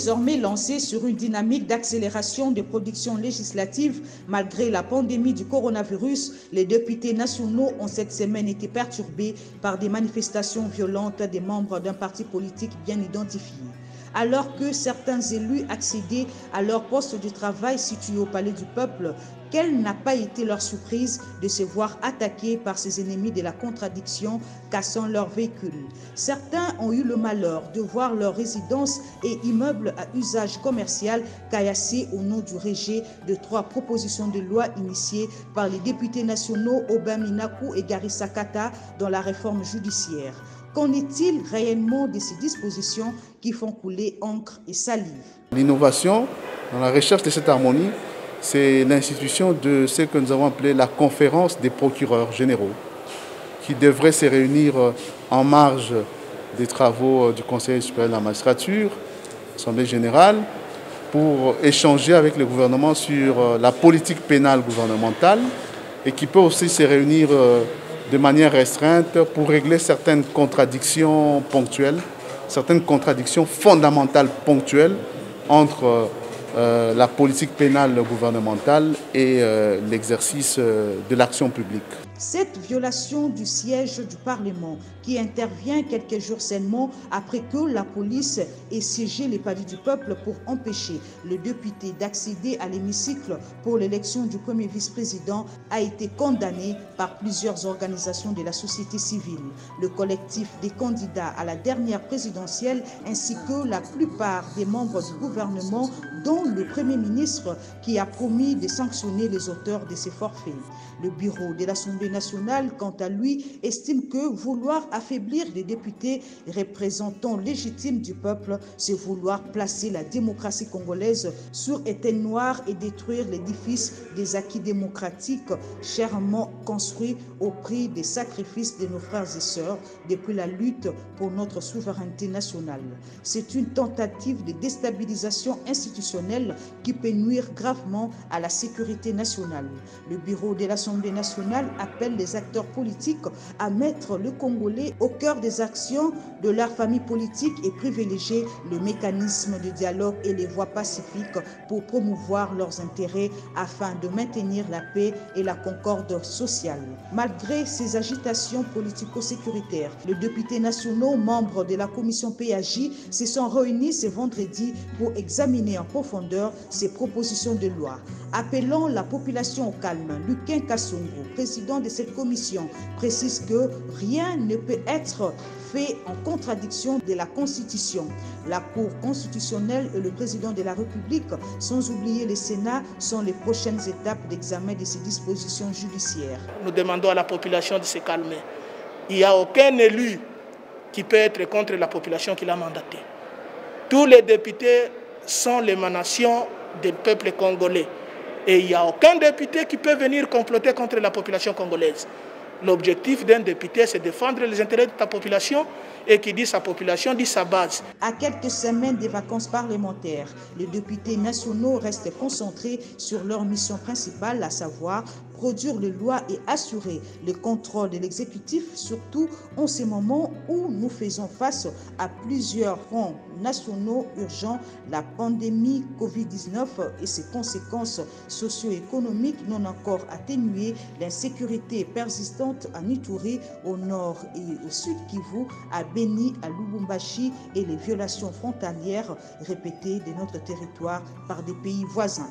désormais lancé sur une dynamique d'accélération des productions législatives. Malgré la pandémie du coronavirus, les députés nationaux ont cette semaine été perturbés par des manifestations violentes des membres d'un parti politique bien identifié. Alors que certains élus accédaient à leur poste de travail situé au Palais du Peuple, quelle n'a pas été leur surprise de se voir attaqués par ces ennemis de la contradiction, cassant leurs véhicules. Certains ont eu le malheur de voir leurs résidences et immeubles à usage commercial caillassés au nom du rejet de 3 propositions de loi initiées par les députés nationaux Aubin Minakou et Gary Sakata dans la réforme judiciaire. Qu'en est-il réellement de ces dispositions qui font couler encre et salive? L'innovation dans la recherche de cette harmonie, c'est l'institution de ce que nous avons appelé la conférence des procureurs généraux, qui devrait se réunir en marge des travaux du Conseil supérieur de la magistrature, l'Assemblée générale, pour échanger avec le gouvernement sur la politique pénale gouvernementale et qui peut aussi se réunir de manière restreinte pour régler certaines contradictions ponctuelles, certaines contradictions fondamentales ponctuelles entre la politique pénale gouvernementale et l'exercice de l'action publique. Cette violation du siège du Parlement qui intervient quelques jours seulement après que la police ait siégé les pavés du peuple pour empêcher le député d'accéder à l'hémicycle pour l'élection du premier vice-président a été condamnée par plusieurs organisations de la société civile. Le collectif des candidats à la dernière présidentielle ainsi que la plupart des membres du gouvernement, dont le Premier ministre qui a promis de sanctionner les auteurs de ces forfaits. Le bureau de l'Assemblée nationale, quant à lui, estime que vouloir affaiblir les députés représentants légitimes du peuple, c'est vouloir placer la démocratie congolaise sur étel noir et détruire l'édifice des acquis démocratiques chèrement construits au prix des sacrifices de nos frères et sœurs depuis la lutte pour notre souveraineté nationale. C'est une tentative de déstabilisation institutionnelle qui peut nuire gravement à la sécurité nationale. Le bureau de l'Assemblée nationale appelle les acteurs politiques à mettre le Congolais au cœur des actions de leur famille politique et privilégier le mécanisme de dialogue et les voies pacifiques pour promouvoir leurs intérêts afin de maintenir la paix et la concorde sociale. Malgré ces agitations politico-sécuritaires, les députés nationaux, membres de la commission PAJ, se sont réunis ce vendredi pour examiner en profondeur ces propositions de loi. Appelant la population au calme, Luquin Kassongo, président de cette commission, précise que rien ne peut être fait en contradiction de la Constitution. La Cour constitutionnelle et le président de la République, sans oublier le Sénat, sont les prochaines étapes d'examen de ces dispositions judiciaires. Nous demandons à la population de se calmer. Il n'y a aucun élu qui peut être contre la population qui l'a mandaté. Tous les députés sont l'émanation du peuple congolais. Et il n'y a aucun député qui peut venir comploter contre la population congolaise. L'objectif d'un député, c'est de défendre les intérêts de ta population et qui dit sa population, dit sa base. À quelques semaines des vacances parlementaires, les députés nationaux restent concentrés sur leur mission principale, à savoir produire les lois et assurer le contrôle de l'exécutif, surtout en ces moments où nous faisons face à plusieurs fronts nationaux urgents, la pandémie Covid-19 et ses conséquences socio-économiques non encore atténuées, l'insécurité persistante à Ituri, au nord et au sud Kivu, à Beni, à Lubumbashi et les violations frontalières répétées de notre territoire par des pays voisins.